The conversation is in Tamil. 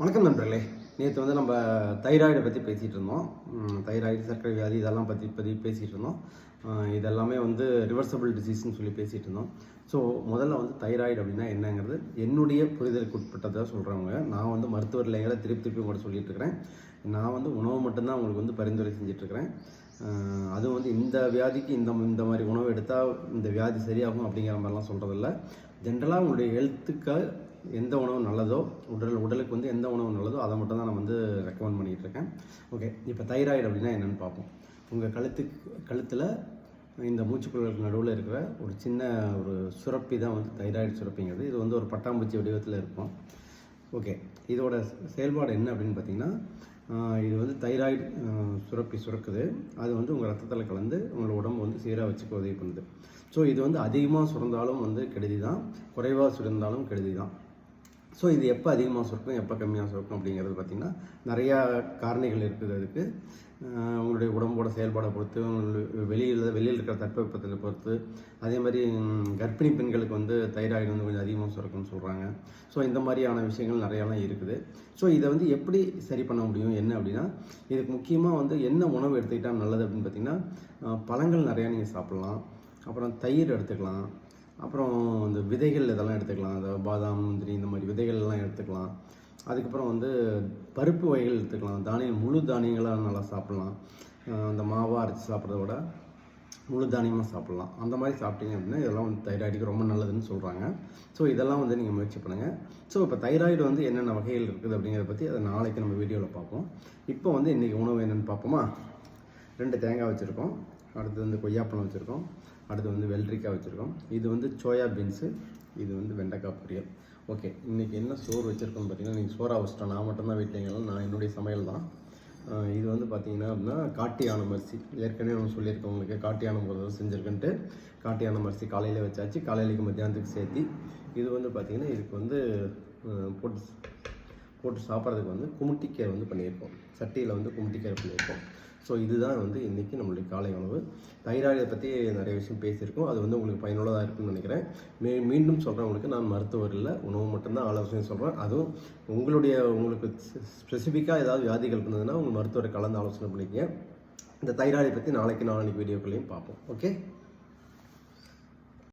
வணக்கம் நண்பர்களே. நேற்று வந்து நம்ம தைராய்டை பற்றி பேசிகிட்டு இருந்தோம். தைராய்டு, சர்க்கரை வியாதி இதெல்லாம் பற்றி பேசிகிட்டு இருந்தோம். இதெல்லாமே வந்து ரிவர்சபிள் டிசீஸ்ன்னு சொல்லி பேசிகிட்டு இருந்தோம். ஸோ முதல்ல வந்து தைராய்டு அப்படின்னா என்னங்கிறது என்னுடைய புரிதலுக்கு உட்பட்டதாக சொல்கிறவங்க. நான் வந்து மருத்துவர் இல்லைங்கிற திருப்பி கூட சொல்லிட்டு இருக்கிறேன். நான் வந்து உணவு மட்டும்தான் உங்களுக்கு வந்து பரிந்துரை செஞ்சிட்ருக்கிறேன். அதுவும் வந்து இந்த வியாதிக்கு இந்த மாதிரி உணவு எடுத்தால் இந்த வியாதி சரியாகும் அப்படிங்கிற மாதிரிலாம் சொல்கிறதில்ல. ஜென்ரலாக உங்களுடைய ஹெல்த்துக்காக எந்த உணவு நல்லதோ, உடலுக்கு வந்து எந்த உணவு நல்லதோ அதை மட்டும் தான் நான் வந்து ரெக்கமெண்ட் பண்ணிகிட்டு இருக்கேன். ஓகே, இப்போ தைராய்டு அப்படின்னா என்னென்னு பார்ப்போம். உங்கள் கழுத்தில் இந்த மூச்சுக்குழலுக்கு நடுவில் இருக்கிற ஒரு சின்ன ஒரு சுரப்பி தான் வந்து தைராய்டு சுரப்பிங்கிறது. இது வந்து ஒரு பட்டாம்பூச்சி வடிவத்தில் இருக்கும். ஓகே, இதோட செயல்பாடு என்ன அப்படின்னு பார்த்தீங்கன்னா, இது வந்து தைராய்டு சுரப்பி சுரக்குது. அது வந்து உங்கள் ரத்தத்தில் கலந்து உங்களோட உடம்பு வந்து சீராக வச்சுக்க உதவி பண்ணுது. ஸோ இது வந்து அதிகமாக சுரந்தாலும் வந்து கெடுதி தான், குறைவாக சுரந்தாலும் கெடுதி தான். ஸோ இது எப்போ அதிகமாக சுரக்கும், எப்போ கம்மியாக சுரக்கும் அப்படிங்கிறது பார்த்திங்கன்னா நிறையா காரணிகள் இருக்குது. அதுக்கு உங்களுடைய உடம்போட செயல்பாடை பொறுத்து, வெளியில் இருக்கிற தட்பவெப்பத்தை பொறுத்து, அதே மாதிரி கர்ப்பிணி பெண்களுக்கு வந்து தைராய்டு வந்து கொஞ்சம் அதிகமாக சுரக்கும்னு சொல்கிறாங்க. ஸோ இந்த மாதிரியான விஷயங்கள் நிறையாலாம் இருக்குது. ஸோ இதை வந்து எப்படி சரி பண்ண முடியும் என்ன அப்படின்னா, இதுக்கு முக்கியமாக வந்து என்ன உணவு எடுத்துக்கிட்டால் நல்லது அப்படின்னு பார்த்திங்கன்னா, பழங்கள் நிறையா நீங்கள் சாப்பிட்லாம். அப்புறம் தயிர் எடுத்துக்கலாம். அப்புறம் இந்த விதைகள் இதெல்லாம் எடுத்துக்கலாம். அதாவது பாதாம், முந்திரி இந்த மாதிரி விதைகள்லாம் எடுத்துக்கலாம். அதுக்கப்புறம் வந்து பருப்பு வகைகள் எடுத்துக்கலாம். முழு தானியங்களாக நல்லா சாப்பிட்லாம். அந்த மாவாக அரைச்சி சாப்பிட்றத விட முழு தானியமாக சாப்பிட்லாம். அந்த மாதிரி சாப்பிட்டீங்க அப்படின்னா இதெல்லாம் வந்து தைராய்டுக்கு ரொம்ப நல்லதுன்னு சொல்கிறாங்க. ஸோ இதெல்லாம் வந்து நீங்கள் முயற்சி பண்ணுங்கள். ஸோ இப்போ தைராய்டு வந்து என்னென்ன வகைகள் இருக்குது அப்படிங்கிறத பற்றி அதை நாளைக்கு நம்ம வீடியோவில் பார்ப்போம். இப்போ வந்து இன்றைக்கி உணவு என்னென்னு பார்ப்போமா. 2 தேங்காய் வச்சுருக்கோம். அடுத்து வந்து கொய்யாப்பழம் வச்சுருக்கோம். அடுத்து வந்து வெள்ளரிக்காய் வச்சுருக்கோம். இது வந்து சோயா பீன்ஸு. இது வந்து வெண்டைக்காய் பொரியல். ஓகே, இன்றைக்கி என்ன சோறு வச்சுருக்கோன்னு பார்த்தீங்கன்னா, நீங்கள் சோறாக வச்சுட்டோம். நான் மட்டும்தான் வீட்டில், நான் என்னுடைய சமையல் தான். இது வந்து பார்த்திங்கன்னா அப்படின்னா காட்டு யானம் அரிசி. ஏற்கனவே நம்ம சொல்லியிருக்கோம் உங்களுக்கு, காட்டு யானம் ஒரு செஞ்சுருக்குன்ட்டு. காட்டு யானம் அரிசி காலையில் வச்சாச்சு, காலையிலேக்கு மத்தியானத்துக்கு சேர்த்து. இது வந்து பார்த்திங்கன்னா இதுக்கு வந்து போட்டு சாப்பிட்றதுக்கு வந்து குமுட்டிக்கீரை வந்து பண்ணியிருக்கோம். சட்டியில் வந்து குமுட்டிக்கீரை பண்ணியிருக்கோம். ஸோ இதுதான் வந்து இன்றைக்கி நம்மளுடைய காலை உணவு. தைராய்டை பற்றி நிறைய விஷயம் பேசியிருக்கோம். அது வந்து உங்களுக்கு பயனுள்ளதாக இருக்குன்னு நினைக்கிறேன். மீண்டும் சொல்கிறவங்களுக்கு நான் மருத்துவர் இல்லை, உணவு மட்டும்தான் ஆலோசனை சொல்கிறேன். அதுவும் உங்களுக்கு ஸ்பெசிஃபிக்காக ஏதாவது வியாதிகள் இருந்ததுன்னா உங்கள் மருத்துவரை கலந்து ஆலோசனை பண்ணிக்கங்க. இந்த தைராய்டை பற்றி நாளைக்கு வீடியோக்களையும் பார்ப்போம். ஓகே.